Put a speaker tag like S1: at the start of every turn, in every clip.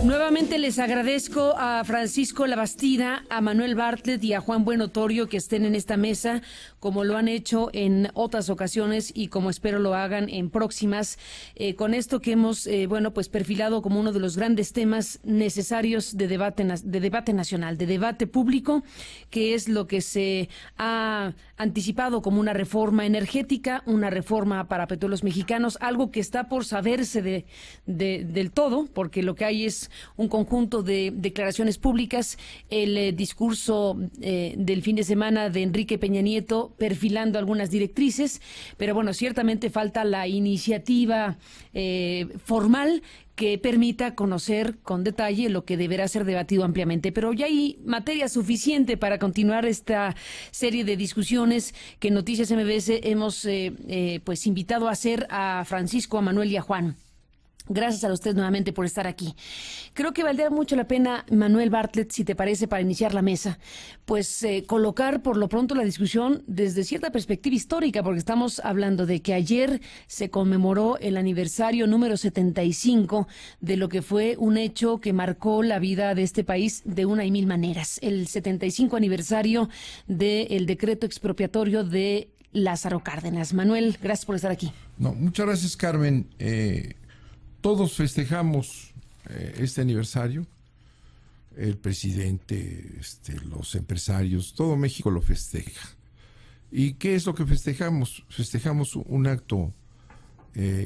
S1: Nuevamente les agradezco a Francisco Labastida, a Manuel Bartlett y a Juan Buenotorio que estén en esta mesa, como lo han hecho en otras ocasiones y como espero lo hagan en próximas, con esto que hemos pues perfilado como uno de los grandes temas necesarios de debate nacional, de debate público, que es lo que se ha anticipado como una reforma energética, una reforma para Petróleos Mexicanos, algo que está por saberse del todo, porque lo que hay es un conjunto de declaraciones públicas, el discurso del fin de semana de Enrique Peña Nieto perfilando algunas directrices, pero bueno, ciertamente falta la iniciativa formal que permita conocer con detalle lo que deberá ser debatido ampliamente. Pero ya hay materia suficiente para continuar esta serie de discusiones que en Noticias MBS hemos pues invitado a hacer a Francisco, a Manuel y a Juan. Gracias a usted nuevamente por estar aquí. Creo que valdría mucho la pena, Manuel Bartlett, si te parece, para iniciar la mesa, pues colocar por lo pronto la discusión desde cierta perspectiva histórica, porque estamos hablando de que ayer se conmemoró el aniversario número 75 de lo que fue un hecho que marcó la vida de este país de una y mil maneras. El 75 aniversario del decreto expropiatorio de Lázaro Cárdenas. Manuel, gracias por estar aquí.
S2: No, muchas gracias, Carmen. Todos festejamos este aniversario, el presidente, los empresarios, todo México lo festeja. ¿Y qué es lo que festejamos? Festejamos un acto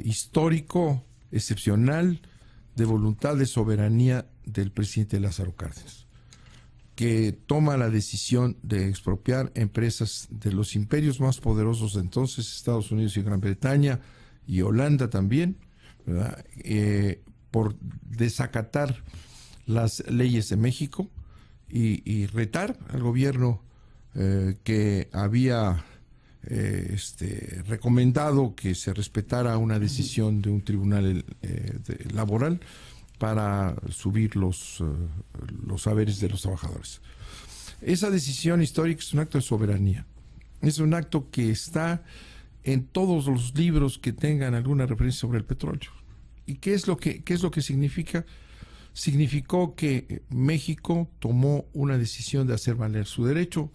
S2: histórico, excepcional, de voluntad de soberanía del presidente Lázaro Cárdenas, que toma la decisión de expropiar empresas de los imperios más poderosos de entonces, Estados Unidos y Gran Bretaña, y Holanda también, ¿verdad? Por desacatar las leyes de México y retar al gobierno que había recomendado que se respetara una decisión de un tribunal laboral para subir los saberes de los trabajadores. Esa decisión histórica es un acto de soberanía, es un acto que está en todos los libros que tengan alguna referencia sobre el petróleo. ¿Y qué es lo que significa? Significó que México tomó una decisión de hacer valer su derecho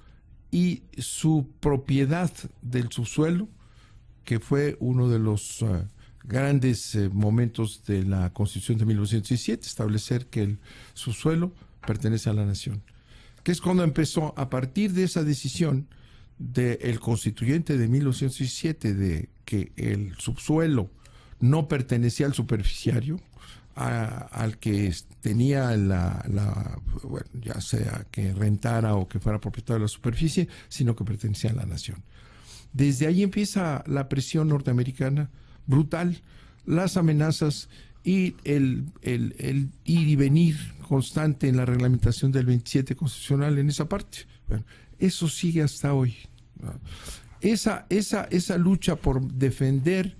S2: y su propiedad del subsuelo, que fue uno de los grandes momentos de la Constitución de 1917, establecer que el subsuelo pertenece a la nación. Que es cuando empezó, a partir de esa decisión del constituyente de 1917, de que el subsuelo no pertenecía al superficiario, al que tenía bueno, ya sea que rentara o que fuera propietario de la superficie, sino que pertenecía a la nación. Desde ahí empieza la presión norteamericana brutal, las amenazas y el ir y venir constante en la reglamentación del 27 constitucional en esa parte. Bueno, eso sigue hasta hoy. Esa lucha por defender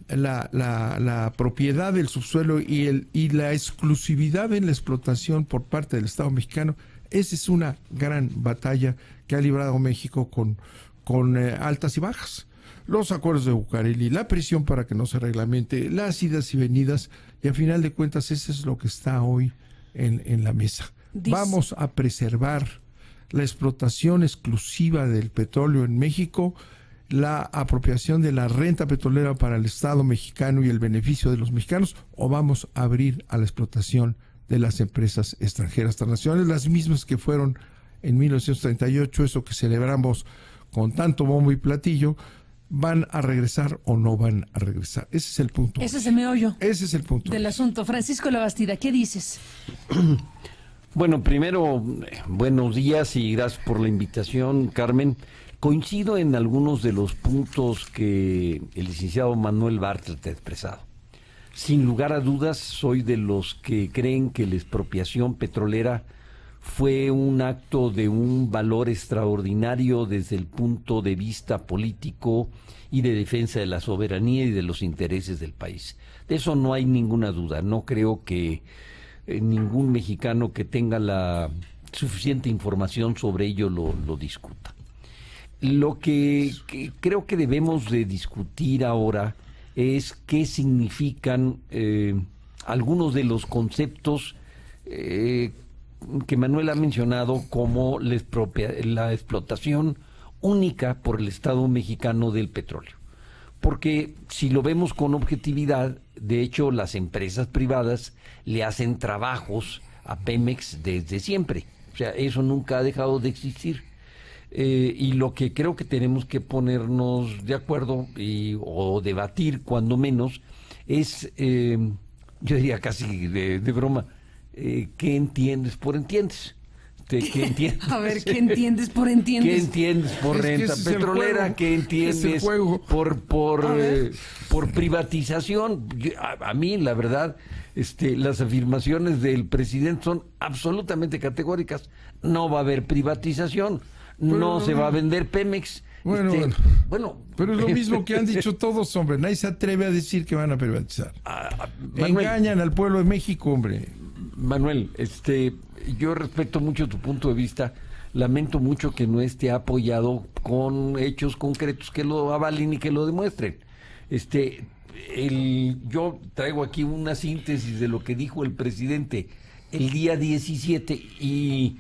S2: la propiedad del subsuelo y la exclusividad en la explotación por parte del Estado mexicano, esa es una gran batalla que ha librado México con altas y bajas. Los acuerdos de Bucareli, la presión para que no se reglamente, las idas y venidas, y a final de cuentas eso es lo que está hoy en la mesa. Vamos a preservar la explotación exclusiva del petróleo en México, la apropiación de la renta petrolera para el Estado mexicano y el beneficio de los mexicanos, o vamos a abrir a la explotación de las empresas extranjeras transnacionales, las mismas que fueron en 1938, eso que celebramos con tanto bombo y platillo. ¿Van a regresar o no van a regresar? Ese es el punto.
S1: Ese es el meollo.
S2: Ese es el punto
S1: del asunto. Francisco Labastida, ¿qué dices?
S3: Bueno, primero, buenos días y gracias por la invitación, Carmen. Coincido en algunos de los puntos que el licenciado Manuel Bartlett ha expresado. Sin lugar a dudas, soy de los que creen que la expropiación petrolera fue un acto de un valor extraordinario desde el punto de vista político y de defensa de la soberanía y de los intereses del país. De eso no hay ninguna duda. No creo que ningún mexicano que tenga la suficiente información sobre ello lo discuta. Lo que creo que debemos de discutir ahora es qué significan algunos de los conceptos que Manuel ha mencionado, como la explotación única por el Estado mexicano del petróleo. Porque si lo vemos con objetividad, de hecho las empresas privadas le hacen trabajos a Pemex desde siempre. O sea, eso nunca ha dejado de existir. Y lo que creo que tenemos que ponernos de acuerdo o debatir, cuando menos, es, yo diría casi de broma, ¿qué entiendes por entiendes? ¿Qué entiendes?
S1: A ver, ¿qué entiendes por entiendes?
S3: ¿Qué entiendes por renta petrolera? ¿Qué entiendes por privatización? A mí, la verdad, las afirmaciones del presidente son absolutamente categóricas. No va a haber privatización, no se va a vender Pemex.
S2: Bueno, pero es lo mismo que han dicho todos, hombre. Nadie se atreve a decir que van a privatizar.
S3: Manuel,
S2: engañan al pueblo de México, hombre.
S3: Manuel, yo respeto mucho tu punto de vista. Lamento mucho que no esté apoyado con hechos concretos que lo avalen y que lo demuestren. Yo traigo aquí una síntesis de lo que dijo el presidente el día 17 y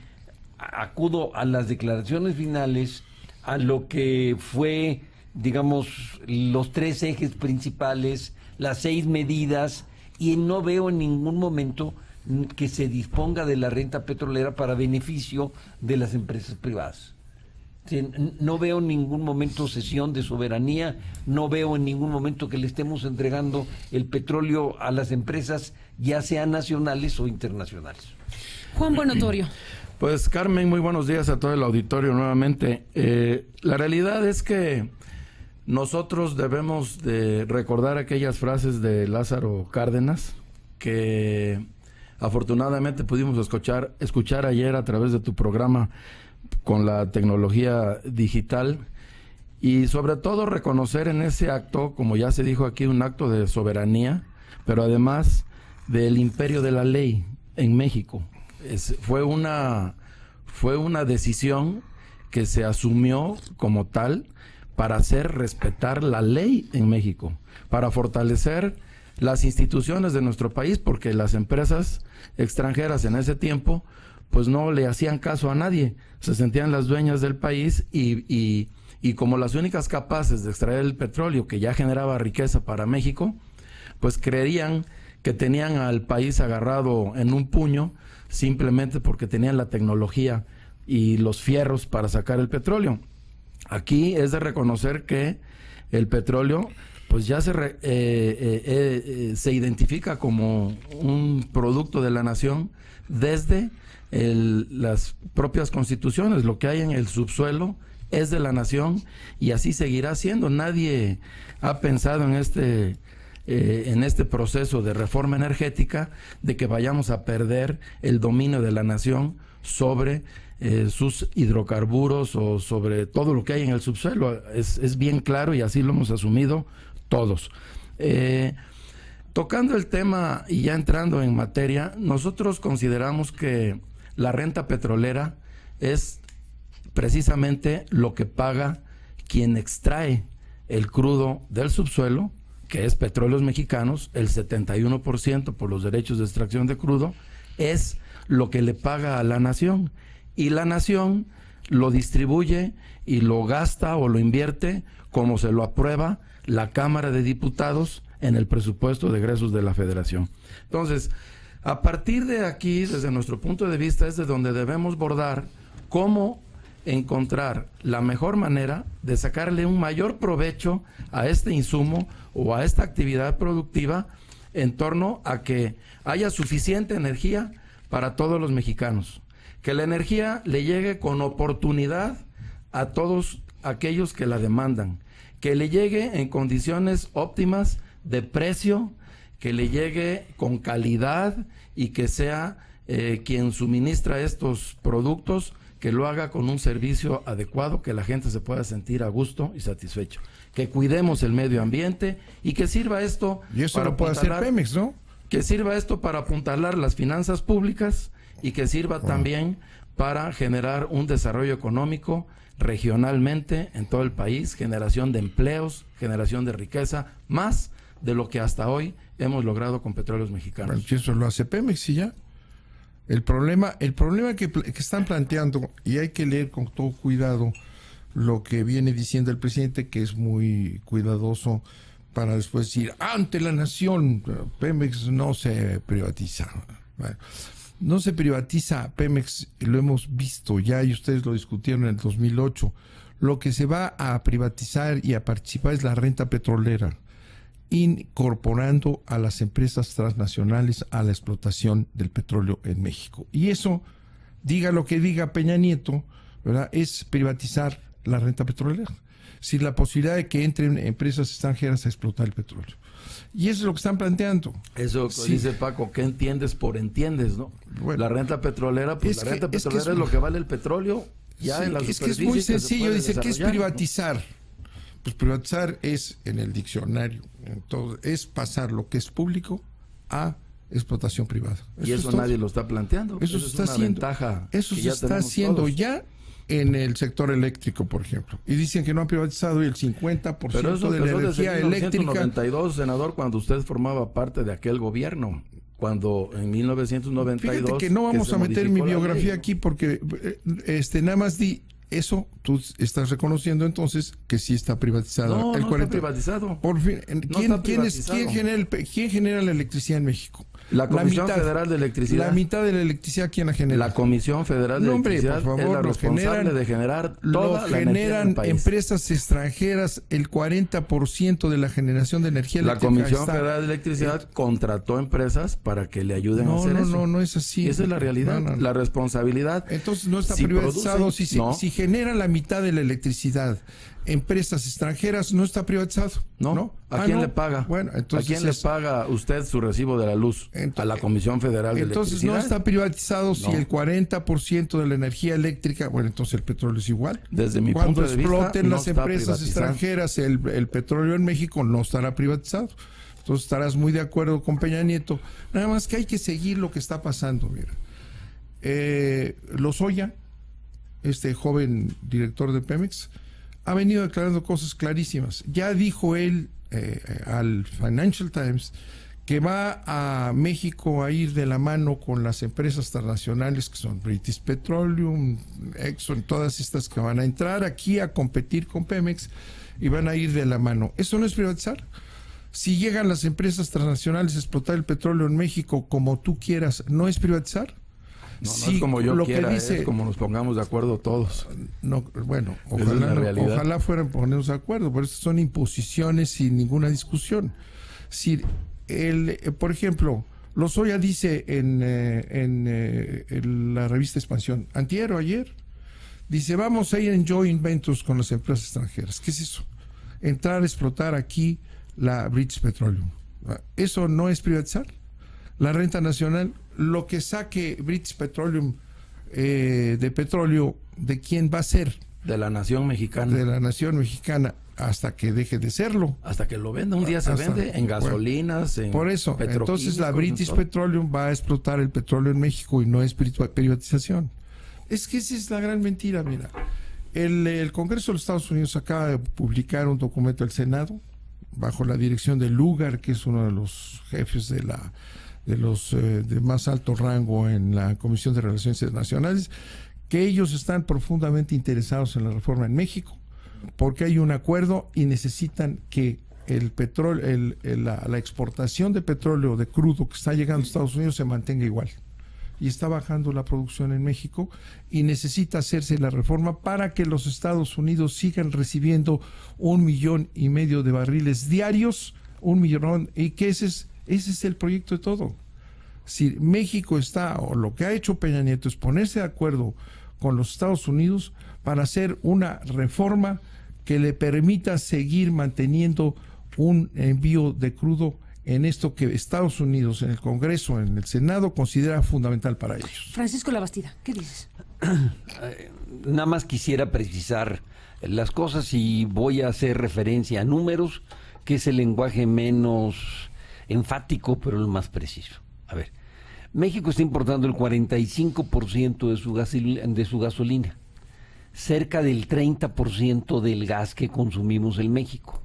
S3: acudo a las declaraciones finales, a lo que fue, digamos, los 3 ejes principales, las 6 medidas, y no veo en ningún momento que se disponga de la renta petrolera para beneficio de las empresas privadas. No veo en ningún momento cesión de soberanía, no veo en ningún momento que le estemos entregando el petróleo a las empresas, ya sean nacionales o internacionales.
S1: Juan Buenotorio.
S4: Pues Carmen, muy buenos días a todo el auditorio nuevamente. La realidad es que nosotros debemos de recordar aquellas frases de Lázaro Cárdenas que afortunadamente pudimos escuchar ayer a través de tu programa con la tecnología digital, y sobre todo reconocer en ese acto, como ya se dijo aquí, un acto de soberanía, pero además del imperio de la ley en México. Fue una decisión que se asumió como tal para hacer respetar la ley en México, para fortalecer las instituciones de nuestro país, porque las empresas extranjeras en ese tiempo pues no le hacían caso a nadie, se sentían las dueñas del país y como las únicas capaces de extraer el petróleo que ya generaba riqueza para México, pues creían que tenían al país agarrado en un puño simplemente porque tenían la tecnología y los fierros para sacar el petróleo. Aquí es de reconocer que el petróleo pues ya se identifica como un producto de la nación desde las propias constituciones. Lo que hay en el subsuelo es de la nación y así seguirá siendo. Nadie ha pensado en este proceso de reforma energética de que vayamos a perder el dominio de la nación sobre sus hidrocarburos o sobre todo lo que hay en el subsuelo. Es bien claro y así lo hemos asumido todos. Tocando el tema y ya entrando en materia, nosotros consideramos que la renta petrolera es precisamente lo que paga quien extrae el crudo del subsuelo, que es Petróleos Mexicanos, el 71% por los derechos de extracción de crudo, es lo que le paga a la nación. Y la nación lo distribuye y lo gasta o lo invierte como se lo aprueba la Cámara de Diputados en el presupuesto de egresos de la Federación. Entonces, a partir de aquí, desde nuestro punto de vista, es de donde debemos bordar cómo encontrar la mejor manera de sacarle un mayor provecho a este insumo o a esta actividad productiva en torno a que haya suficiente energía para todos los mexicanos, que la energía le llegue con oportunidad a todos aquellos que la demandan, que le llegue en condiciones óptimas de precio, que le llegue con calidad y que sea quien suministra estos productos, que lo haga con un servicio adecuado, que la gente se pueda sentir a gusto y satisfecho, que cuidemos el medio ambiente y que sirva esto
S2: y eso lo puede hacer Pemex, ¿no?
S4: Que sirva esto para apuntalar las finanzas públicas y que sirva también para generar un desarrollo económico regionalmente en todo el país, generación de empleos, generación de riqueza, más de lo que hasta hoy hemos logrado con Petróleos Mexicanos.
S2: Bueno, si eso lo hace Pemex y ya. El problema que están planteando, y hay que leer con todo cuidado lo que viene diciendo el presidente, que es muy cuidadoso para después decir, ante la nación, Pemex no se privatiza. Bueno, no se privatiza Pemex, lo hemos visto ya, y ustedes lo discutieron en el 2008. Lo que se va a privatizar y a participar es la renta petrolera, incorporando a las empresas transnacionales a la explotación del petróleo en México. Y eso, diga lo que diga Peña Nieto, ¿verdad?, es privatizar la renta petrolera, sin la posibilidad de que entren empresas extranjeras a explotar el petróleo. Y eso es lo que están planteando.
S4: Eso sí. Dice Paco, ¿qué entiendes por entiendes, no? Bueno, la renta petrolera, pues la renta petrolera es lo que vale el petróleo ya sí, en la superficie. Es que es muy sencillo,
S2: dice, ¿qué es privatizar? Pues privatizar es, en el diccionario, es pasar lo que es público a explotación privada.
S4: Y eso nadie lo está planteando.
S2: Eso se está haciendo. Eso se está haciendo ya en el sector eléctrico, por ejemplo. Y dicen que no han privatizado y el 50% de la energía eléctrica.
S4: En 1992, senador, cuando usted formaba parte de aquel gobierno. Cuando en 1992...
S2: Fíjate que no vamos a meter mi biografía aquí porque nada más di eso, tú estás reconociendo entonces que sí está privatizado.
S4: No, no está privatizado.
S2: Por fin, ¿quién genera la electricidad en México?
S4: La Comisión Federal de Electricidad.
S2: La mitad de la electricidad, ¿quién la genera?
S4: La Comisión Federal de Electricidad, por favor, es la responsable de generar toda la energía en el país.
S2: Empresas extranjeras el 40% de la generación de energía eléctrica.
S4: La Comisión Federal de Electricidad contrató empresas para que le ayuden a hacer eso.
S2: No es así.
S4: Esa es la realidad, la responsabilidad.
S2: Entonces no está privatizado. Si genera la mitad de la electricidad empresas extranjeras, no está privatizado.
S4: No. ¿A quién le paga?
S2: Bueno, entonces
S4: ¿a quién le paga usted su recibo de la luz? A la Comisión Federal de Electricidad.
S2: Entonces no está privatizado si el 40% de la energía eléctrica, bueno, entonces el petróleo es igual.
S4: Desde mi punto de vista,
S2: cuando exploten las empresas extranjeras el petróleo en México no estará privatizado. Entonces estarás muy de acuerdo con Peña Nieto. Nada más que hay que seguir lo que está pasando, mira. Lozoya, este joven director de Pemex, ha venido declarando cosas clarísimas. Ya dijo él al Financial Times que va a México a ir de la mano con las empresas transnacionales que son British Petroleum, Exxon, todas estas que van a entrar aquí a competir con Pemex y van a ir de la mano. ¿Eso no es privatizar? Si llegan las empresas transnacionales a explotar el petróleo en México como tú quieras, ¿no es privatizar?
S4: No es como yo quiera, es como nos pongamos de acuerdo todos.
S2: No, bueno, ojalá fueran ponernos de acuerdo, pero estas son imposiciones sin ninguna discusión. Si por ejemplo, Lozoya dice en la revista Expansión, antier o ayer, dice, vamos a ir en joint ventures con las empresas extranjeras. ¿Qué es eso? Entrar a explotar aquí la British Petroleum. ¿Eso no es privatizar? La renta nacional, lo que saque British Petroleum de petróleo, ¿de quién va a ser?
S4: De la nación mexicana.
S2: De la nación mexicana, hasta que deje de serlo.
S4: Hasta que lo venda, un día se vende en gasolinas, en
S2: por eso, entonces la British Petroleum va a explotar el petróleo en México y no es privatización. Es que esa es la gran mentira, mira. El Congreso de los Estados Unidos acaba de publicar un documento del Senado, bajo la dirección de Lugar, que es uno de los jefes de los de más alto rango en la Comisión de Relaciones Internacionales, que ellos están profundamente interesados en la reforma en México, porque hay un acuerdo y necesitan que el petróleo, la exportación de petróleo de crudo que está llegando a Estados Unidos se mantenga igual. Y está bajando la producción en México y necesita hacerse la reforma para que los Estados Unidos sigan recibiendo 1,5 millones de barriles diarios, 1 millón, y que ese es el proyecto de todo. Si México está, o lo que ha hecho Peña Nieto es ponerse de acuerdo con los Estados Unidos para hacer una reforma que le permita seguir manteniendo un envío de crudo en esto que Estados Unidos, en el Congreso, en el Senado, considera fundamental para ellos.
S1: Francisco Labastida, ¿qué dices?
S3: Nada más quisiera precisar las cosas y voy a hacer referencia a números, que es el lenguaje menos enfático, pero el más preciso. A ver, México está importando el 45% de su gasolina, cerca del 30% del gas que consumimos en México.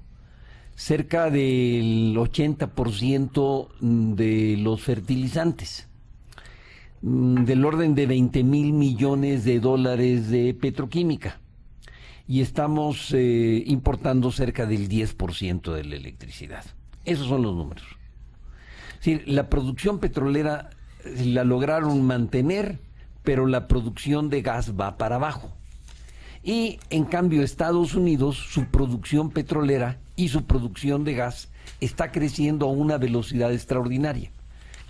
S3: cerca del 80% de los fertilizantes, del orden de 20,000 millones de dólares de petroquímica, y estamos importando cerca del 10% de la electricidad. Esos son los números. Es decir, la producción petrolera la lograron mantener, pero la producción de gas va para abajo. Y en cambio Estados Unidos, su producción petrolera y su producción de gas está creciendo a una velocidad extraordinaria.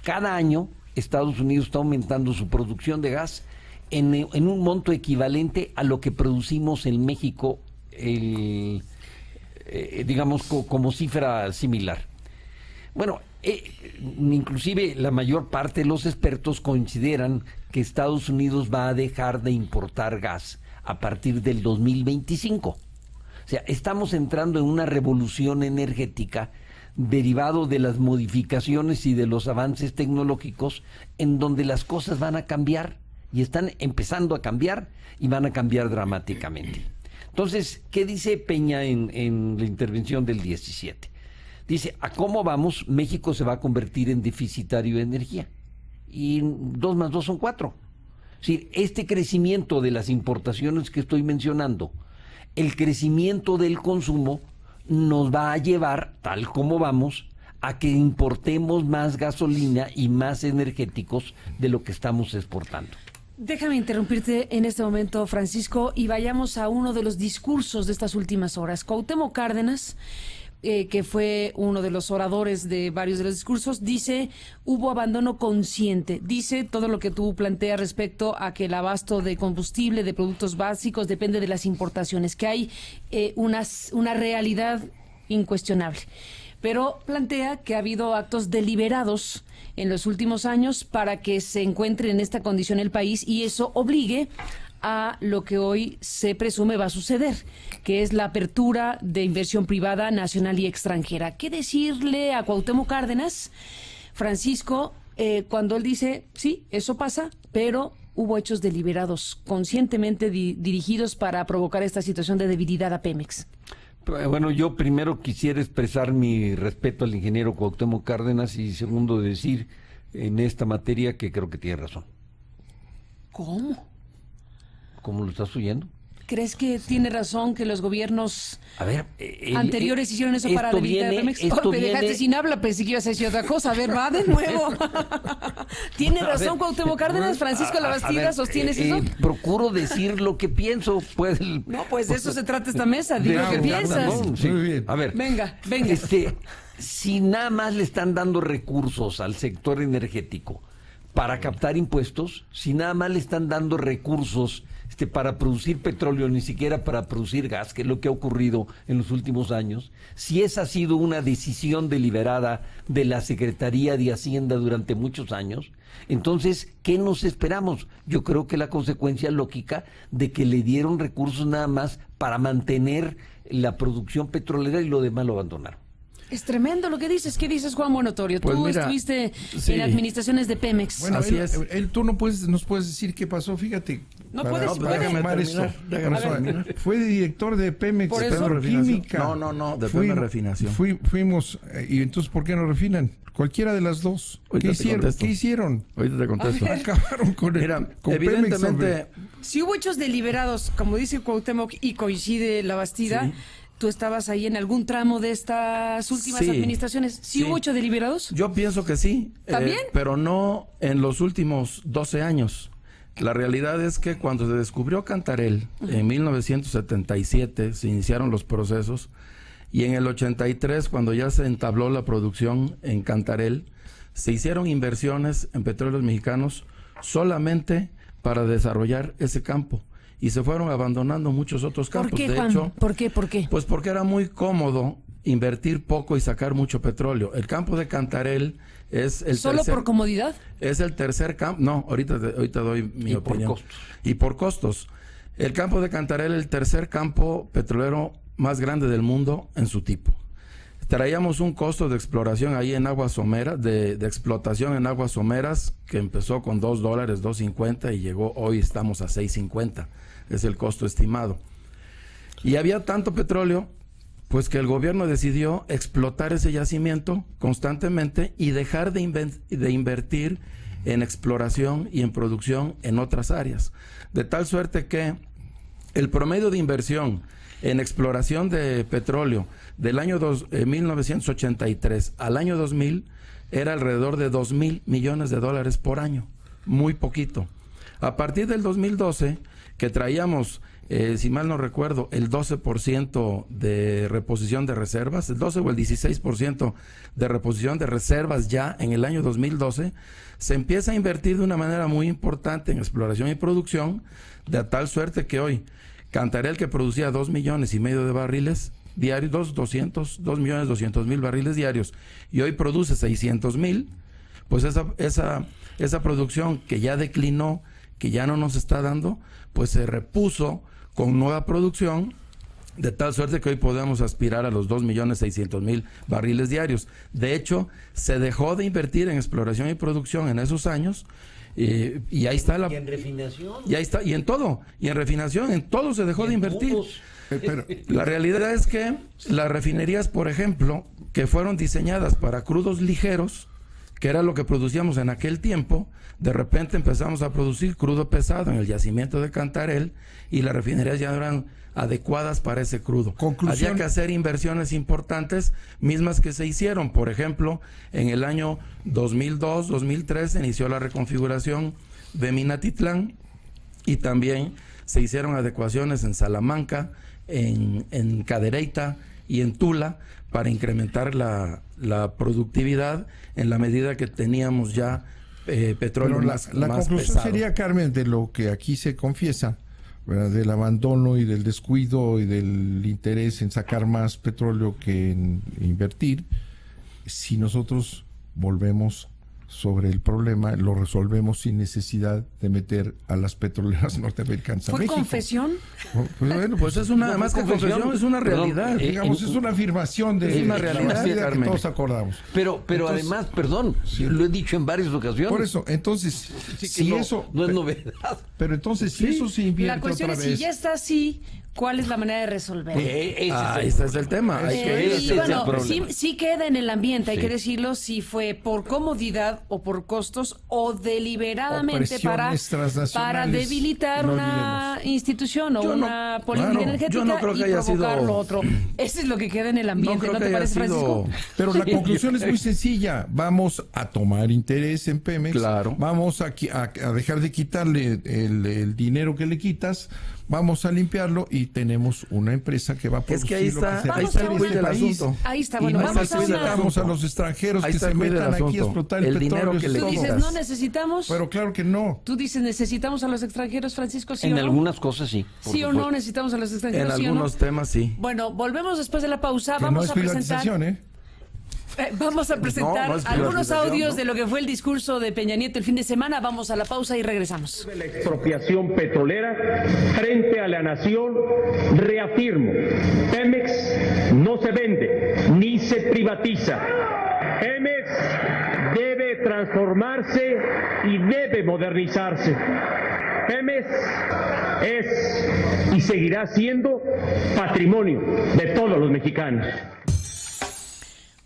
S3: Cada año Estados Unidos está aumentando su producción de gas en un monto equivalente a lo que producimos en México, digamos como cifra similar. Bueno, inclusive la mayor parte de los expertos consideran que Estados Unidos va a dejar de importar gas a partir del 2025. O sea, estamos entrando en una revolución energética derivado de las modificaciones y de los avances tecnológicos, en donde las cosas van a cambiar y están empezando a cambiar y van a cambiar dramáticamente. Entonces, ¿qué dice Peña en la intervención del 17? Dice, ¿a cómo vamos? México se va a convertir en deficitario de energía. Y 2 más 2 son 4. Es decir, este crecimiento de las importaciones que estoy mencionando, el crecimiento del consumo, nos va a llevar, tal como vamos, a que importemos más gasolina y más energéticos de lo que estamos exportando.
S1: Déjame interrumpirte en este momento, Francisco, y vayamos a uno de los discursos de estas últimas horas. Cuauhtémoc Cárdenas, que fue uno de los oradores de varios de los discursos, dice, hubo abandono consciente. Dice todo lo que tú planteas respecto a que el abasto de combustible, de productos básicos, depende de las importaciones, que hay una realidad incuestionable. Pero plantea que ha habido actos deliberados en los últimos años para que se encuentre en esta condición el país, y eso obligue a lo que hoy se presume va a suceder, que es la apertura de inversión privada nacional y extranjera. ¿Qué decirle a Cuauhtémoc Cárdenas, Francisco, cuando él dice, sí, eso pasa, pero hubo hechos deliberados, conscientemente dirigidos para provocar esta situación de debilidad a Pemex?
S3: Bueno, yo primero quisiera expresar mi respeto al ingeniero Cuauhtémoc Cárdenas, y segundo decir en esta materia que creo que tiene razón.
S1: ¿Cómo?
S3: ¿Cómo lo estás oyendo?
S1: ¿Crees que tiene razón que los gobiernos anteriores hicieron eso para
S3: esto
S1: debilitar a Pemex? Me dejaste sin habla, pensé que ibas a decir otra cosa. A ver, va de nuevo. ¿Tiene razón Cuauhtémoc Cárdenas? Francisco Labastida, ¿sostienes eso?
S3: Procuro decir lo que pienso. Pues,
S1: no, pues de eso se trata esta mesa. Di lo que piensas.
S3: No, sí. Muy bien. A ver.
S1: Venga.
S3: Si nada más le están dando recursos al sector energético para captar impuestos, si nada más le están dando recursos para producir petróleo, ni siquiera para producir gas, que es lo que ha ocurrido en los últimos años, si esa ha sido una decisión deliberada de la Secretaría de Hacienda durante muchos años, entonces, ¿qué nos esperamos? Yo creo que la consecuencia lógica de que le dieron recursos nada más para mantener la producción petrolera y lo demás lo abandonaron.
S1: Es tremendo lo que dices. ¿Qué dices, Juan Buenotorio?
S4: Pues
S1: tú
S4: mira,
S1: estuviste en administraciones de Pemex.
S2: Bueno, así es. Tú nos puedes decir qué pasó, fíjate. Fue director de Pemex Petroquímica.
S4: No, de Pemex Refinación.
S2: Fuimos, y entonces, ¿por qué no refinan? Cualquiera de las dos. ¿Qué hicieron?
S4: Ahorita te contesto.
S2: Acabaron con
S4: evidentemente,
S2: Pemex,
S1: si hubo hechos deliberados, como dice Cuauhtémoc, y coincide Labastida, sí. ¿Tú estabas ahí en algún tramo de estas últimas administraciones? ¿Sí hubo hechos deliberados?
S4: Yo pienso que sí.
S1: ¿También?
S4: Pero no en los últimos 12 años. La realidad es que cuando se descubrió Cantarell, en 1977, se iniciaron los procesos, y en el 83, cuando ya se entabló la producción en Cantarell, se hicieron inversiones en Petróleos Mexicanos solamente para desarrollar ese campo. Y se fueron abandonando muchos otros campos.
S1: ¿Por qué, Juan?
S4: De hecho,
S1: ¿Por qué?
S4: Pues porque era muy cómodo invertir poco y sacar mucho petróleo. El campo de Cantarell es el
S1: ¿Solo por comodidad?
S4: Es el tercer campo. No, ahorita doy mi opinión. Y por costos. El campo de Cantarell es el tercer campo petrolero más grande del mundo en su tipo. Traíamos un costo de exploración ahí en aguas someras, de explotación en aguas someras, que empezó con $2, $2.50, y llegó, hoy estamos a $6.50. Es el costo estimado. Y había tanto petróleo, Pues que el gobierno decidió explotar ese yacimiento constantemente y dejar de invertir en exploración y en producción en otras áreas. De tal suerte que el promedio de inversión en exploración de petróleo del año 1983 al año 2000 era alrededor de 2,000 millones de dólares por año, muy poquito. A partir del 2012, que traíamos, si mal no recuerdo, el 12% de reposición de reservas, el 12 o el 16% de reposición de reservas ya en el año 2012, se empieza a invertir de una manera muy importante en exploración y producción, de tal suerte que hoy Cantarell, que producía 2,5 millones de barriles diarios, 2,2 millones barriles diarios, y hoy produce 600,000, pues esa producción que ya declinó, que ya no nos está dando, pues se repuso con nueva producción, de tal suerte que hoy podemos aspirar a los 2,600,000 barriles diarios. De hecho, se dejó de invertir en exploración y producción en esos años, y ahí está
S3: ¿Y en refinación?
S4: Y ahí está, y en todo, y en refinación, en todo se dejó de invertir. Pero la realidad es que las refinerías, por ejemplo, que fueron diseñadas para crudos ligeros, que era lo que producíamos en aquel tiempo, de repente empezamos a producir crudo pesado en el yacimiento de Cantarell, y las refinerías ya no eran adecuadas para ese crudo.
S2: Conclusión.
S4: Había que hacer inversiones importantes, mismas que se hicieron. Por ejemplo, en el año 2002-2003 se inició la reconfiguración de Minatitlán, y también se hicieron adecuaciones en Salamanca, en Cadereyta y en Tula, para incrementar la productividad en la medida que teníamos ya petróleo más
S2: la conclusión
S4: pesado.
S2: sería, Carmen, de lo que aquí se confiesa, ¿verdad?, del abandono y del descuido y del interés en sacar más petróleo que en invertir. Si nosotros volvemos sobre el problema, lo resolvemos sin necesidad de meter a las petroleras norteamericanas a
S1: ¿Fue
S2: México.
S1: confesión?
S4: Bueno, pues es una, más que confesión, es una realidad.
S2: Digamos, es una afirmación de
S4: es una realidad,
S2: que
S4: Carmen,
S2: todos acordamos.
S3: Pero
S2: Entonces,
S3: además, perdón,
S2: sí,
S3: lo he dicho en varias ocasiones.
S2: por eso, entonces,
S3: Así que
S2: si
S3: no,
S2: eso...
S3: no es novedad.
S2: Pero entonces, si eso se invierte
S1: La cuestión
S2: otra
S1: es,
S2: vez...
S1: si ya está así, ¿cuál es la manera de resolver?
S4: Ese es el tema. Hay que
S3: ese
S1: Y
S3: es el
S1: bueno,
S3: problema.
S1: sí queda en el ambiente, hay
S3: Sí.
S1: que decirlo, si fue por comodidad o por costos o deliberadamente
S2: O
S1: para
S2: presiones transnacionales,
S1: debilitar
S2: no
S1: una
S2: olvidemos.
S1: institución o
S4: Yo no-
S1: una política
S2: claro,
S1: energética
S4: yo no creo que
S1: y
S4: haya
S1: provocar
S4: sido-
S1: lo otro. Eso es lo que queda en el ambiente,
S4: creo
S1: ¿no
S4: que
S1: te
S4: haya
S1: parece,
S4: sido-
S1: Francisco?
S2: Pero la conclusión es muy sencilla. Vamos a tomar interés en Pemex.
S4: Claro.
S2: Vamos a dejar de quitarle el dinero que le quitas. Vamos a limpiarlo y tenemos una empresa que va a producir
S4: Es que ahí
S2: lo que
S4: está,
S2: se
S4: ahí
S1: Vamos
S4: está
S1: a
S4: el
S1: una-
S4: quid del
S2: país.
S4: asunto.
S1: Ahí está,
S2: Y
S1: bueno,
S2: no
S1: vamos a
S2: necesitamos
S1: una...
S2: a los extranjeros
S4: Ahí
S2: que
S4: está
S2: se
S4: el quid del
S2: metan aquí a
S4: asunto.
S2: explotar
S4: El
S2: el
S4: dinero
S2: petróleo.
S4: que
S2: eso
S4: le
S2: es
S1: Tú
S2: todo.
S1: dices,
S4: quitas.
S1: no necesitamos,
S2: Pero claro que no.
S1: tú dices, necesitamos a los extranjeros, Francisco, ¿sí
S3: En
S1: o no?
S3: algunas cosas sí. por
S1: ¿Sí o
S3: supuesto.
S1: no necesitamos a los
S4: En
S1: extranjeros, sí o no?
S4: algunos temas sí.
S1: Bueno, volvemos después de la pausa,
S2: Que no
S1: vamos
S2: es
S1: a presentar...
S2: privatización, ¿eh?
S1: Vamos a presentar
S4: No es
S1: algunos
S4: privatización,
S1: audios
S4: ¿no?
S1: de lo que fue el discurso de Peña Nieto el fin de semana. Vamos a la pausa y regresamos.
S5: De la expropiación petrolera frente a la nación, reafirmo, Pemex no se vende ni se privatiza. Pemex debe transformarse y debe modernizarse. Pemex es y seguirá siendo patrimonio de todos los mexicanos.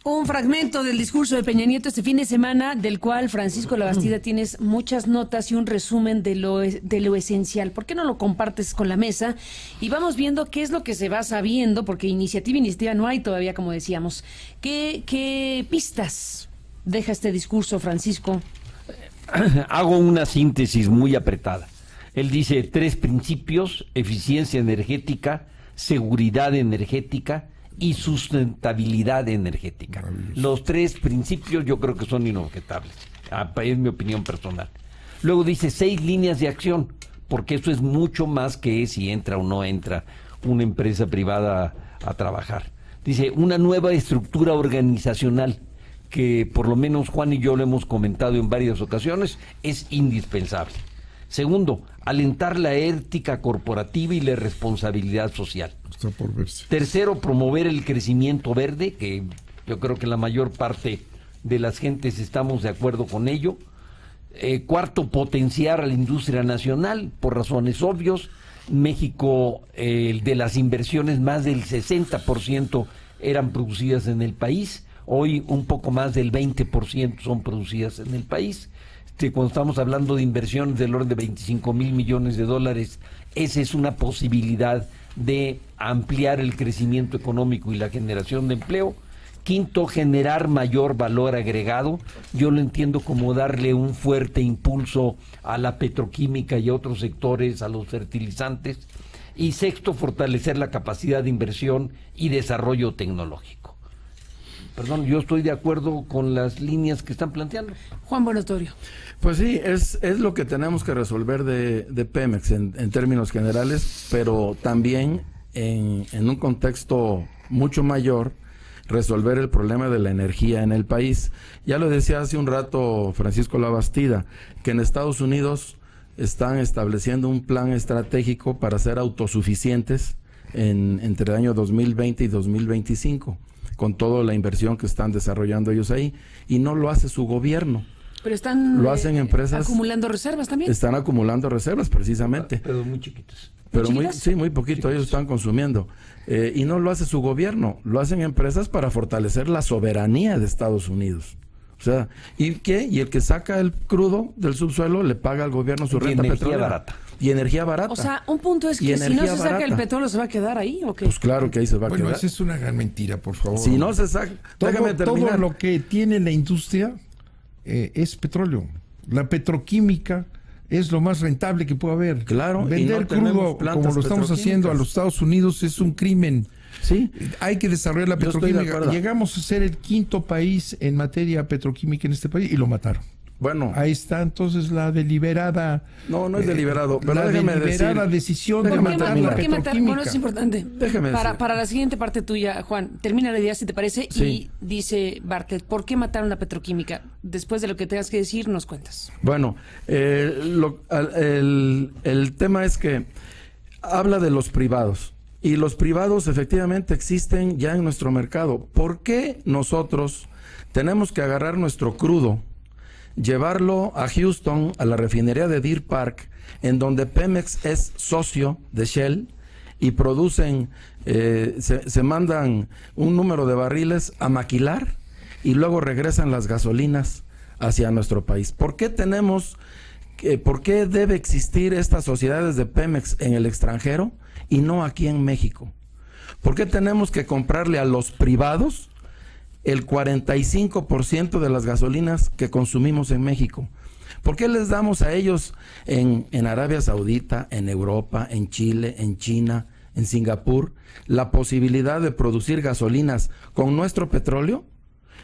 S1: Un fragmento del discurso de Peña Nieto este fin de semana, del cual, Francisco Labastida, tienes muchas notas y un resumen de lo esencial. ¿Por qué no lo compartes con la mesa? Y vamos viendo qué es lo que se va sabiendo, porque iniciativa no hay todavía, como decíamos. ¿Qué pistas deja este discurso, Francisco?
S3: Hago una síntesis muy apretada. Él dice 3 principios: eficiencia energética, seguridad energética y sustentabilidad energética. Los 3 principios yo creo que son inobjetables, es mi opinión personal. Luego dice 6 líneas de acción, porque eso es mucho más que si entra o no entra una empresa privada a trabajar. Dice una nueva estructura organizacional, que por lo menos Juan y yo lo hemos comentado en varias ocasiones, es indispensable. Segundo, alentar la ética corporativa y la responsabilidad social.
S2: Está por verse.
S3: Tercero, promover el crecimiento verde, que yo creo que la mayor parte de las gentes estamos de acuerdo con ello. Cuarto, potenciar a la industria nacional, por razones obvias. México, de las inversiones, más del 60% eran producidas en el país. Hoy un poco más del 20% son producidas en el país. Cuando estamos hablando de inversiones del orden de 25,000 millones de dólares, esa es una posibilidad de ampliar el crecimiento económico y la generación de empleo. Quinto, generar mayor valor agregado. Yo lo entiendo como darle un fuerte impulso a la petroquímica y a otros sectores, a los fertilizantes. Y sexto, fortalecer la capacidad de inversión y desarrollo tecnológico. Perdón, yo estoy de acuerdo con las líneas que están planteando.
S1: Juan Buenotorio.
S4: Pues sí, es lo que tenemos que resolver de Pemex en términos generales, pero también en un contexto mucho mayor, resolver el problema de la energía en el país. Ya lo decía hace un rato Francisco Labastida, que en Estados Unidos están estableciendo un plan estratégico para ser autosuficientes entre el año 2020 y 2025, con toda la inversión que están desarrollando ellos ahí, y no lo hace su gobierno.
S1: Pero están
S4: lo hacen empresas,
S1: acumulando reservas también.
S4: Están acumulando reservas, precisamente.
S3: Pero muy chiquitas.
S4: Pero muy poquito, ellos están consumiendo. Y no lo hace su gobierno, lo hacen empresas para fortalecer la soberanía de Estados Unidos. O sea, ¿y qué? Y el que saca el crudo del subsuelo le paga al gobierno su renta petrolera.
S3: Barata.
S4: Y energía barata.
S1: O sea, un punto es que si no se saca el petróleo, ¿se va a quedar ahí o qué?
S4: Pues claro que ahí se va a quedar.
S2: Bueno, esa es una gran mentira, por favor.
S4: Si no se saca... Déjame terminar.
S2: Todo lo que tiene la industria es petróleo. La petroquímica es lo más rentable que puede haber.
S4: Claro.
S2: Vender crudo como lo estamos haciendo a los Estados Unidos es un crimen.
S4: Sí.
S2: Hay que desarrollar la petroquímica. Llegamos a ser el quinto país en materia petroquímica en este país y lo mataron.
S4: Bueno,
S2: ahí está entonces la deliberada.
S4: No es deliberado. Pero
S2: la deliberada decisión de matar la petroquímica.
S1: Bueno, es importante. Para la siguiente parte tuya, Juan, termina la idea si te parece. Sí. Y dice Bartlett, ¿por qué mataron la petroquímica? Después de lo que tengas que decir, nos cuentas.
S4: Bueno, el tema es que habla de los privados. Y los privados efectivamente existen ya en nuestro mercado. ¿Por qué nosotros tenemos que agarrar nuestro crudo, llevarlo a Houston, a la refinería de Deer Park, en donde Pemex es socio de Shell, y producen, se mandan un número de barriles a maquilar y luego regresan las gasolinas hacia nuestro país? ¿Por qué por qué debe existir estas sociedades de Pemex en el extranjero y no aquí en México? ¿Por qué tenemos que comprarle a los privados el 45% de las gasolinas que consumimos en México? ¿Por qué les damos a ellos en Arabia Saudita, en Europa, en Chile, en China, en Singapur, la posibilidad de producir gasolinas con nuestro petróleo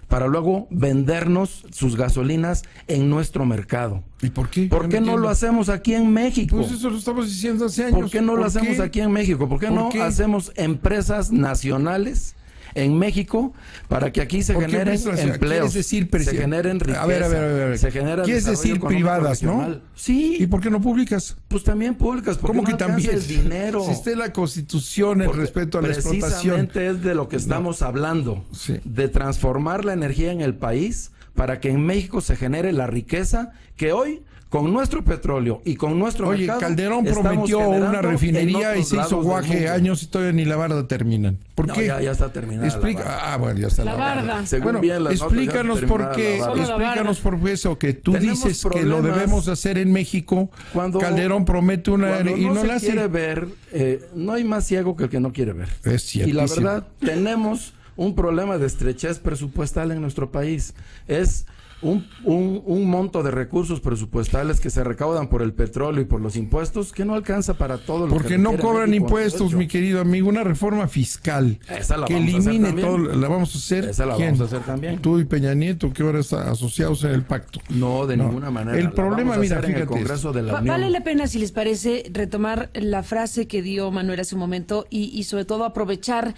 S4: para luego vendernos sus gasolinas en nuestro mercado?
S2: ¿Y por qué?
S4: ¿Por qué no lo hacemos aquí en México?
S2: Pues eso lo estamos diciendo hace años.
S4: ¿Por qué no lo hacemos aquí en México? ¿Por qué no hacemos empresas nacionales en México para que aquí se generen empleos, se generen riqueza,
S2: a ver.
S4: se genera
S2: ¿Quieres decir privadas, no?
S4: Sí.
S2: ¿Y por qué no públicas?
S4: Pues también públicas, porque
S2: ¿cómo que también?
S4: El dinero.
S2: Existe la Constitución, el respeto a la explotación.
S4: Precisamente es de lo que estamos hablando, de transformar la energía en el país para que en México se genere la riqueza que hoy, con nuestro petróleo y con nuestro mercado,
S2: Calderón prometió una refinería y se hizo guaje años y todavía ni la barda terminan. ¿Por qué?
S4: Ya está terminada.
S2: Bueno, ya está
S1: la barda.
S2: Bueno, explícanos por qué, explícanos por eso que tú dices que lo debemos hacer en México. Cuando Calderón promete una y no la hace.
S4: Quiere ver, no hay más ciego que el que no quiere ver.
S2: Es cierto.
S4: Y la verdad, tenemos un problema de estrechez presupuestal en nuestro país. Es un monto de recursos presupuestales que se recaudan por el petróleo y por los impuestos que no alcanza para todo lo que
S2: porque no cobran
S4: México,
S2: impuestos, mi querido amigo. Una reforma fiscal que elimine todo. La vamos a hacer.
S4: Esa la vamos a hacer también.
S2: Tú y Peña Nieto, que ahora están asociados en el pacto.
S4: No, de ninguna manera.
S2: El problema, mira, fíjate.
S4: El Congreso de la Unión.
S1: Vale la pena, si les parece, retomar la frase que dio Manuel hace un momento y sobre todo aprovechar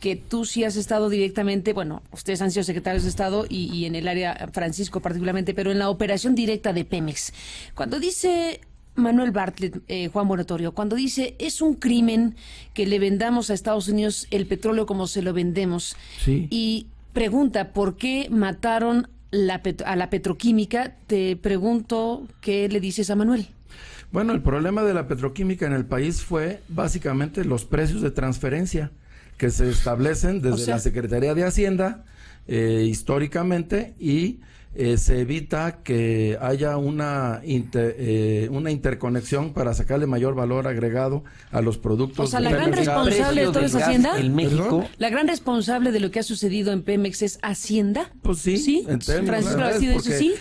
S1: que tú sí has estado directamente, bueno, ustedes han sido secretarios de Estado y en el área, Francisco particularmente, pero en la operación directa de Pemex. Cuando dice Manuel Bartlett, Juan Buenotorio, cuando dice es un crimen que le vendamos a Estados Unidos el petróleo como se lo vendemos, y pregunta por qué mataron a la petroquímica, te pregunto qué le dices a Manuel.
S4: Bueno, el problema de la petroquímica en el país fue básicamente los precios de transferencia. que se establecen desde la Secretaría de Hacienda históricamente, y se evita que haya una interconexión para sacarle mayor valor agregado a los productos.
S1: O sea, la gran responsable de todo es Hacienda.
S3: En México.
S1: La gran responsable de lo que ha sucedido en Pemex es Hacienda.
S4: Pues sí.
S1: ¿Sí? Francisco Labastida dice sí.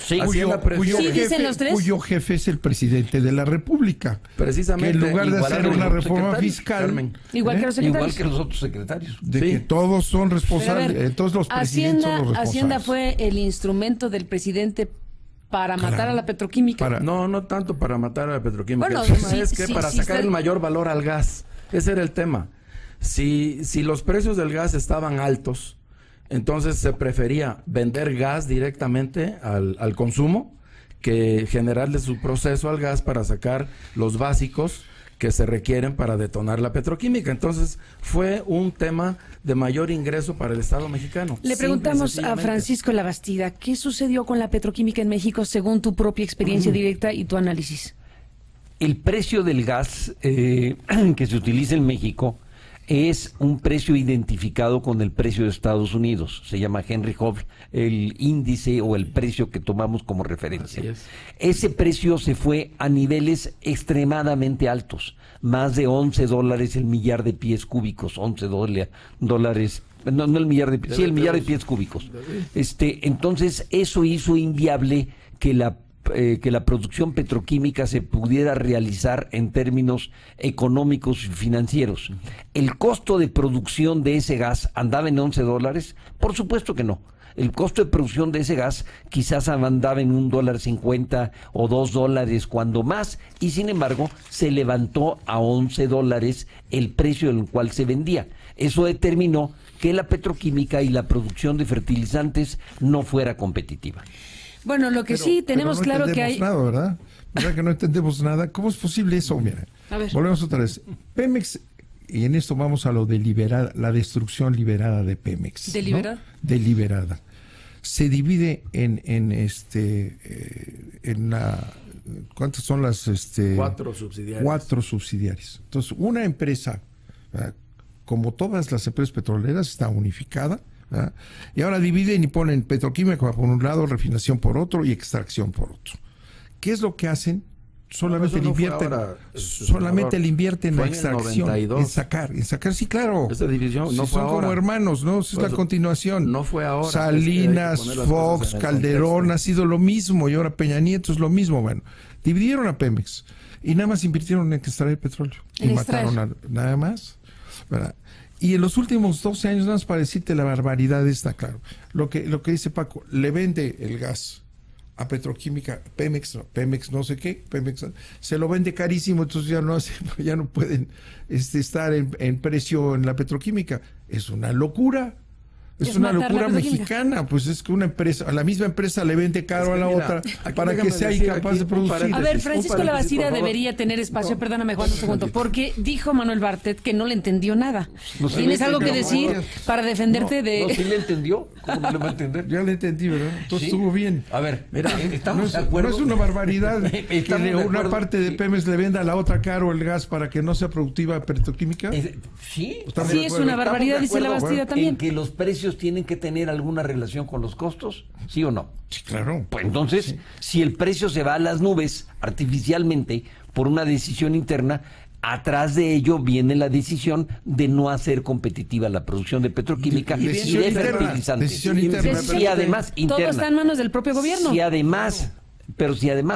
S2: Cuyo jefe es el presidente de la República.
S4: Precisamente.
S2: Que en lugar de hacer una reforma fiscal,
S1: igual que los secretarios.
S3: Igual que los otros secretarios.
S2: De que todos son responsables, todos los presidentes son los responsables.
S1: Hacienda fue el instrumento del presidente para matar a la petroquímica.
S4: No tanto para matar a la petroquímica.
S1: Bueno,
S4: el tema es que para sacar el mayor valor al gas. Ese era el tema. Si los precios del gas estaban altos, entonces se prefería vender gas directamente al consumo que generarle su proceso al gas para sacar los básicos que se requieren para detonar la petroquímica. Entonces fue un tema de mayor ingreso para el Estado mexicano.
S1: Le preguntamos a Francisco Labastida, ¿qué sucedió con la petroquímica en México según tu propia experiencia directa y tu análisis?
S3: El precio del gas que se utiliza en México es un precio identificado con el precio de Estados Unidos. Se llama Henry Hub, el índice o el precio que tomamos como referencia. Ese precio se fue a niveles extremadamente altos, más de $11 el millar de pies cúbicos, $11, no el millar de pies, sí, el millar de pies cúbicos. Entonces eso hizo inviable que la producción petroquímica se pudiera realizar en términos económicos y financieros. ¿El costo de producción de ese gas andaba en $11? Por supuesto que no. El costo de producción de ese gas quizás andaba en $1.50 o $2 cuando más, y sin embargo se levantó a $11 el precio en el cual se vendía. Eso determinó que la petroquímica y la producción de fertilizantes no fuera competitiva.
S1: Bueno, lo que sí tenemos claro que hay...
S2: Nada, ¿verdad? ¿Verdad que no entendemos nada? ¿Cómo es posible eso? Mira, volvemos otra vez. Pemex, y en esto vamos a lo deliberada, la destrucción liberada de Pemex.
S1: ¿Deliberada?
S2: ¿No? Deliberada. Se divide en ¿cuántas son las?
S4: 4 subsidiarias.
S2: 4 subsidiarias. Entonces, una empresa, ¿verdad?, como todas las empresas petroleras, está unificada, ¿verdad?, y ahora dividen y ponen petroquímica por un lado, refinación por otro y extracción por otro. ¿Qué es lo que hacen? Solamente le invierten en la extracción, en sacar, sí, claro.
S4: Esta división no
S2: fue ahora. Son como hermanos, ¿no? Es la continuación.
S4: No fue ahora.
S2: Salinas, Fox, Calderón, ha sido lo mismo, y ahora Peña Nieto es lo mismo. Bueno, dividieron a Pemex y nada más invirtieron en extraer petróleo. Y mataron nada más, ¿verdad? Y en los últimos 12 años, nada más para decirte la barbaridad, está claro. Lo que dice Paco, le vende el gas a Petroquímica, Pemex no sé qué, Pemex se lo vende carísimo, entonces ya no pueden estar en precio en la petroquímica. Es una locura. Es una locura mexicana, pues es que una empresa, a la misma empresa le vende caro a la otra para que sea incapaz de producir.
S1: A ver, Francisco Labastida debería tener espacio, perdóname Juan un segundo, porque dijo Manuel Bartlett que no le entendió nada. ¿Tienes algo que decir para defenderte de...?
S3: No, ¿sí le entendió? ¿Cómo no le va a entender?
S2: Ya le entendí, ¿verdad? Entonces estuvo bien.
S3: A ver, mira, estamos de acuerdo.
S2: No es una barbaridad que una parte de Pemex le venda a la otra caro el gas para que no sea productiva petroquímica.
S1: Sí, es una barbaridad, dice Labastida también.
S3: En que los precios tienen que tener alguna relación con los costos, ¿sí o no?
S2: Sí, claro.
S3: Pues entonces, si el precio se va a las nubes artificialmente por una decisión interna, atrás de ello viene la decisión de no hacer competitiva la producción de petroquímica y de fertilizantes.
S2: Decisión interna.
S3: Y además interna.
S1: Todo está en manos del propio gobierno.
S3: Si además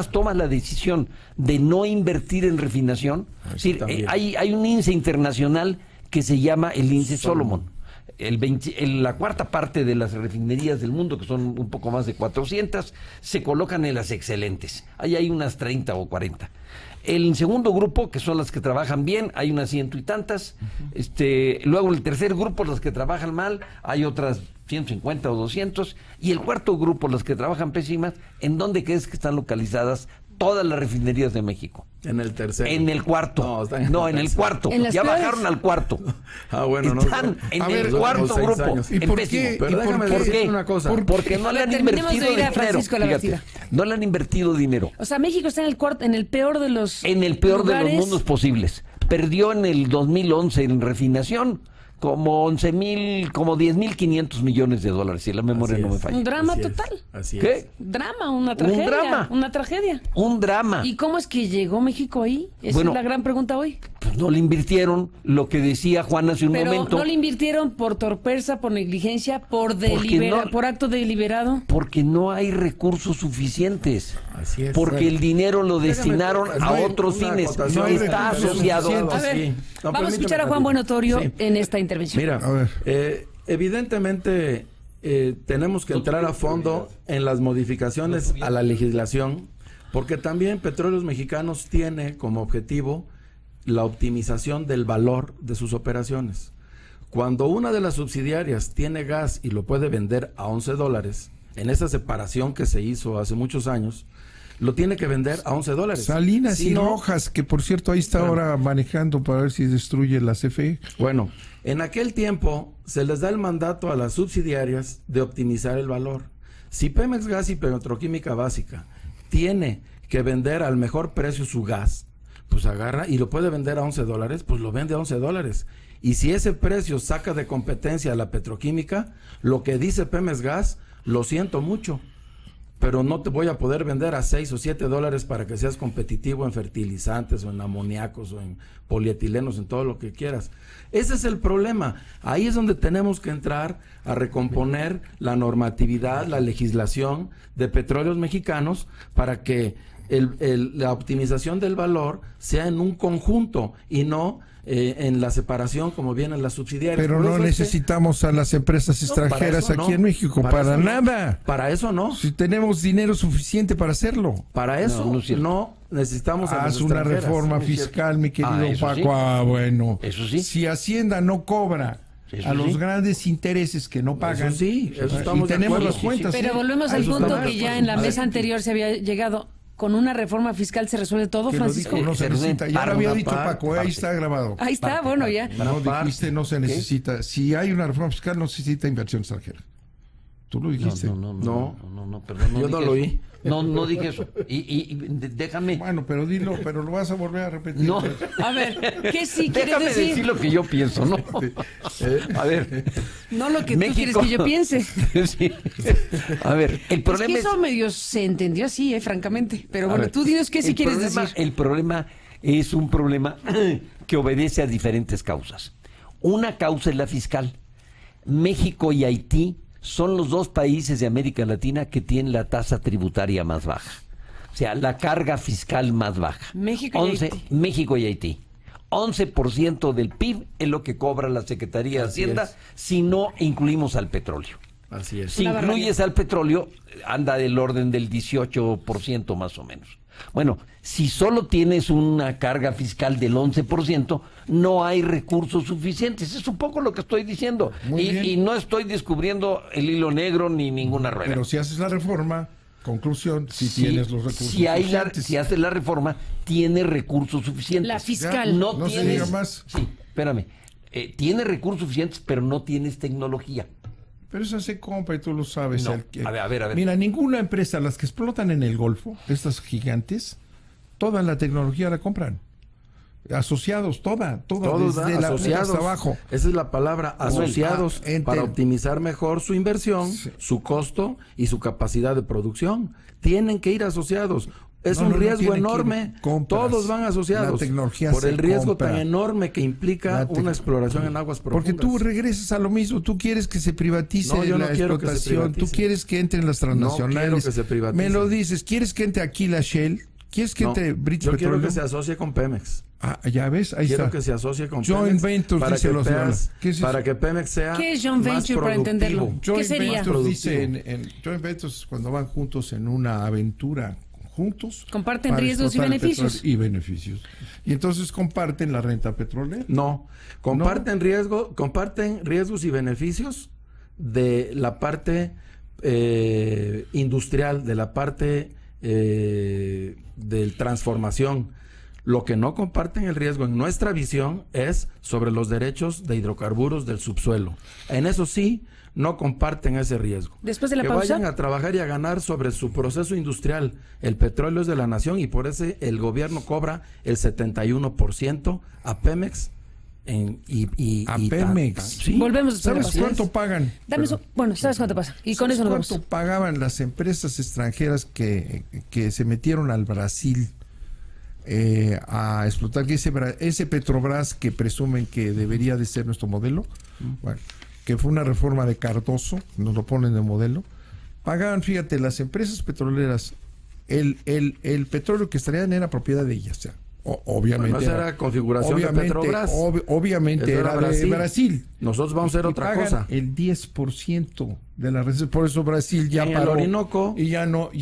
S3: tomas la decisión de no invertir en refinación, es decir, hay un índice internacional que se llama el índice Solomon. La cuarta parte de las refinerías del mundo, que son un poco más de 400, se colocan en las excelentes. Ahí hay unas 30 o 40. El segundo grupo, que son las que trabajan bien, hay unas 100 y tantas. Luego el tercer grupo, las que trabajan mal, hay otras 150 o 200. Y el cuarto grupo, las que trabajan pésimas, ¿en dónde crees que están localizadas todas las refinerías de México?
S4: En el tercero.
S3: En el cuarto. No, en el cuarto. Ya bajaron al cuarto. Están en el cuarto grupo.
S2: ¿Y por qué?
S4: Pero déjame decir una cosa.
S3: Porque no le han invertido dinero. Fíjate, no le han invertido dinero.
S1: O sea, México está en el peor de los
S3: de los mundos posibles. Perdió en el 2011 en refinación como 11,000, como 10,500 millones de dólares, si la memoria no me falla.
S1: Un drama total.
S4: Así
S3: ¿Qué?
S4: es.
S1: Drama, una tragedia.
S3: Un drama.
S1: Una tragedia.
S3: Un drama.
S1: ¿Y cómo es que llegó México ahí? Esa
S3: Bueno,
S1: es la gran pregunta hoy.
S3: Pues no le invirtieron lo que decía Juan hace un
S1: Pero
S3: momento.
S1: no le invirtieron por torpeza, por negligencia, por
S3: no-
S1: por acto deliberado.
S3: Porque no hay recursos suficientes.
S4: Así es.
S3: Porque el dinero lo destinaron a otros
S4: una
S3: fines.
S4: acotación.
S3: No
S4: No hay
S3: está
S4: recursos
S3: asociado.
S4: suficientes.
S1: A ver,
S4: Sí. No,
S1: vamos a
S4: permíteme
S1: escuchar a Juan
S4: tantito.
S1: Buenotorio
S4: Sí.
S1: en esta intervención.
S4: Mira,
S2: A ver.
S4: evidentemente tenemos que entrar a fondo en las modificaciones a la legislación, porque también Petróleos Mexicanos tiene como objetivo la optimización del valor de sus operaciones. Cuando una de las subsidiarias tiene gas y lo puede vender a $11, en esa separación que se hizo hace muchos años, lo tiene que vender a $11.
S2: Salinas
S4: Si
S2: y
S4: no-
S2: Rojas, que por cierto ahí está
S4: Bueno.
S2: ahora manejando para ver si destruye la CFE.
S4: Bueno, en aquel tiempo se les da el mandato a las subsidiarias de optimizar el valor. Si Pemex Gas y Petroquímica Básica tiene que vender al mejor precio su gas, pues agarra y lo puede vender a $11, pues lo vende a $11. Y si ese precio saca de competencia a la petroquímica, lo que dice Pemex Gas, lo siento mucho, pero no te voy a poder vender a $6 o $7 para que seas competitivo en fertilizantes o en amoníacos o en polietilenos, en todo lo que quieras. Ese es el problema. Ahí es donde tenemos que entrar a recomponer la normatividad, la legislación de Petróleos Mexicanos para que la optimización del valor sea en un conjunto y no en la separación como vienen las subsidiarias.
S2: Pero
S4: Por
S2: no
S4: eso es que-
S2: necesitamos a las empresas
S4: No, para
S2: extranjeras
S4: eso
S2: aquí
S4: no.
S2: en México, para
S4: eso no.
S2: nada.
S4: Para eso no.
S2: Si tenemos dinero suficiente para hacerlo.
S4: Para eso
S3: No, no es cierto.
S4: no necesitamos a las
S2: Haz una
S4: extranjeras.
S2: reforma
S3: No es cierto.
S2: fiscal, mi querido
S3: Eso
S2: Paco.
S3: sí.
S2: Bueno.
S3: Eso sí.
S2: Si Hacienda no cobra
S3: Eso
S2: a los
S3: sí.
S2: grandes intereses que no pagan.
S4: Eso sí, eso
S2: y
S4: estamos de
S2: tenemos
S4: acuerdo.
S2: las cuentas.
S1: Pero
S2: ¿sí?
S1: volvemos
S2: A
S1: al
S2: eso
S1: punto
S2: estamos.
S1: que ya en la
S4: A ver.
S1: mesa anterior se había llegado. ¿Con una reforma fiscal se resuelve todo,
S2: Que lo
S1: Francisco?
S2: dijo, no se
S3: Pero
S2: necesita. Ya
S3: para
S2: lo había
S3: una
S2: dicho Paco, ahí está grabado.
S1: Ahí está, bueno, ya.
S2: No
S4: Parte.
S2: dijiste no se necesita. Si hay una reforma fiscal, no necesita inversión extranjera. Tú lo dijiste.
S3: No, perdón.
S4: Yo no
S3: dije
S4: lo
S3: eso.
S4: oí.
S3: No dije eso. Déjame.
S2: Bueno, pero dilo, pero lo vas a volver a repetir.
S3: No.
S1: A ver, ¿qué sí quieres
S3: Déjame decir lo que yo pienso, ¿no? A ver.
S1: No lo que tú quieres
S3: México-
S1: que yo piense.
S3: Sí. A ver, el
S1: Es
S3: problema
S1: que
S3: es.
S1: eso medio se entendió así, francamente. Pero bueno,
S3: A ver,
S1: tú dinos qué sí
S3: el
S1: quieres
S3: problema-
S1: decir.
S3: El problema es un problema que obedece a diferentes causas. Una causa es la fiscal. México y Haití son los dos países de América Latina que tienen la tasa tributaria más baja. O sea, la carga fiscal más baja.
S1: México y Haití.
S3: México y Haití. 11% del PIB es lo que cobra la Secretaría de
S4: Así
S3: Hacienda
S4: es.
S3: si no incluimos al petróleo.
S4: Así es.
S3: Si
S1: Una
S3: incluyes al petróleo, anda del orden del 18% más o menos. Bueno, si solo tienes una carga fiscal del 11%, no hay recursos suficientes. Es un poco lo que estoy diciendo.
S2: Muy bien.
S3: Y no estoy descubriendo el hilo negro ni ninguna rueda.
S2: Pero si haces la reforma, conclusión, si
S3: Sí,
S2: tienes los recursos
S3: si
S2: suficientes.
S3: si haces la reforma, tiene recursos suficientes.
S1: La fiscal.
S3: No,
S2: No se
S3: tienes,
S2: diga más.
S3: Sí, espérame. Tiene recursos suficientes, pero no tienes tecnología.
S2: Pero eso se compra y tú lo sabes.
S3: No. A ver.
S2: Mira, ninguna empresa, las que explotan en el Golfo, estas gigantes, toda la tecnología la compran. Asociados, toda
S4: Todos
S2: desde
S4: dan
S2: la punta
S4: asociados.
S2: hasta abajo.
S4: Esa es la palabra, asociados,
S2: enter.
S4: para optimizar mejor su inversión,
S2: Sí.
S4: su costo y su capacidad de producción. Tienen que ir asociados. Es
S2: No,
S4: un
S2: no
S4: riesgo
S2: tienen que ir.
S4: enorme.
S2: Compras.
S4: Todos van asociados.
S2: La tecnología
S4: por
S2: se
S4: el riesgo
S2: compra.
S4: tan enorme que implica
S2: La
S4: una exploración en aguas
S2: Porque
S4: profundas.
S2: tú regresas a lo mismo, tú quieres que se privatice
S4: No, yo no
S2: la
S4: quiero que se
S2: explotación, tú
S4: privatice.
S2: quieres que entren las transnacionales.
S4: quiero que se privatice.
S2: Me lo dices, ¿quieres que entre aquí la Shell? ¿Quieres que
S4: No,
S2: entre British
S4: yo quiero
S2: Petroleum?
S4: que se asocie con Pemex.
S2: Ah, ya ves, ahí
S4: Quiero
S2: está.
S4: que se asocie con
S2: Joint
S4: Pemex
S2: Ventures,
S4: para
S2: dice
S4: que,
S2: los
S4: Pemex,
S2: ¿Qué es eso?
S4: para que Pemex sea
S1: ¿Qué es joint
S4: más
S1: venture para entenderlo?
S4: productivo.
S1: ¿Qué sería?
S2: Ventures dice
S4: Productivo.
S2: en Joint Ventures cuando van juntos en una aventura juntos.
S1: Comparten
S2: para
S1: riesgos y
S2: explotar el
S1: beneficios.
S2: petróleo y beneficios. Y entonces comparten la renta petrolera.
S4: No, comparten riesgos y beneficios de la parte industrial, de la parte de transformación. Lo que no comparten el riesgo en nuestra visión es sobre los derechos de hidrocarburos del subsuelo. En eso sí, no comparten ese riesgo.
S1: Después de la
S4: que
S1: pausa.
S4: vayan a trabajar y a ganar sobre su proceso industrial. El petróleo es de la nación y por eso el gobierno cobra el 71% a Pemex
S2: a Pemex.
S4: Sí.
S1: Volvemos a
S2: ¿Sabes cuánto pagan?
S1: ¿Sabes cuánto pasa? Y con eso nos vamos.
S2: ¿Cuánto pagaban las empresas extranjeras que se metieron al Brasil a explotar ese Petrobras que presumen que debería de ser nuestro modelo? Bueno, que fue una reforma de Cardoso, nos lo ponen de modelo. Pagaban, fíjate, las empresas petroleras, el petróleo que extraían era propiedad de ellas, o sea, obviamente.
S4: Esa era configuración de Petrobras.
S2: Obviamente era de Brasil.
S4: Nosotros vamos a hacer otra cosa.
S2: El 10% de las reservas, por eso Brasil ya paró.
S4: El Orinoco.
S2: Y ya no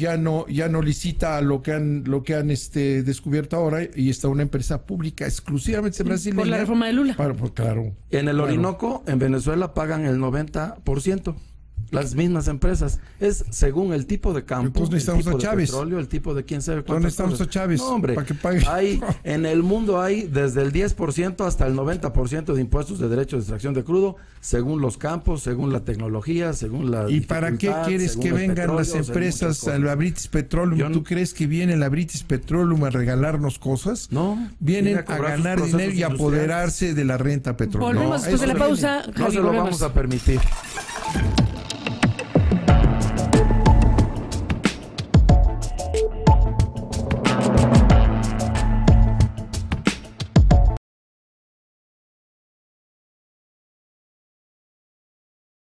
S2: licita lo que han descubierto ahora, y está una empresa pública exclusivamente brasileña.
S1: Por la reforma de Lula.
S2: Claro.
S4: En el Orinoco, en Venezuela, pagan el 90%. Las mismas empresas. Es según el tipo de campo,
S2: entonces necesitamos
S4: el tipo
S2: a Chávez.
S4: de petróleo, el tipo de quién sabe cuántas
S2: ¿Dónde estamos
S4: cosas.
S2: a Chávez?
S4: No, hombre,
S2: para que pague.
S4: en el mundo hay desde el 10% hasta el 90% de impuestos de derechos de extracción de crudo, según los campos, según la tecnología, según la
S2: ¿Y para qué quieres que vengan las empresas a la British Petroleum? ¿Tú crees que viene la British Petroleum a regalarnos cosas?
S4: No.
S2: Vienen a ganar dinero y apoderarse de la renta petrolera.
S1: Volvemos después de la pausa.
S4: No se lo vamos a permitir.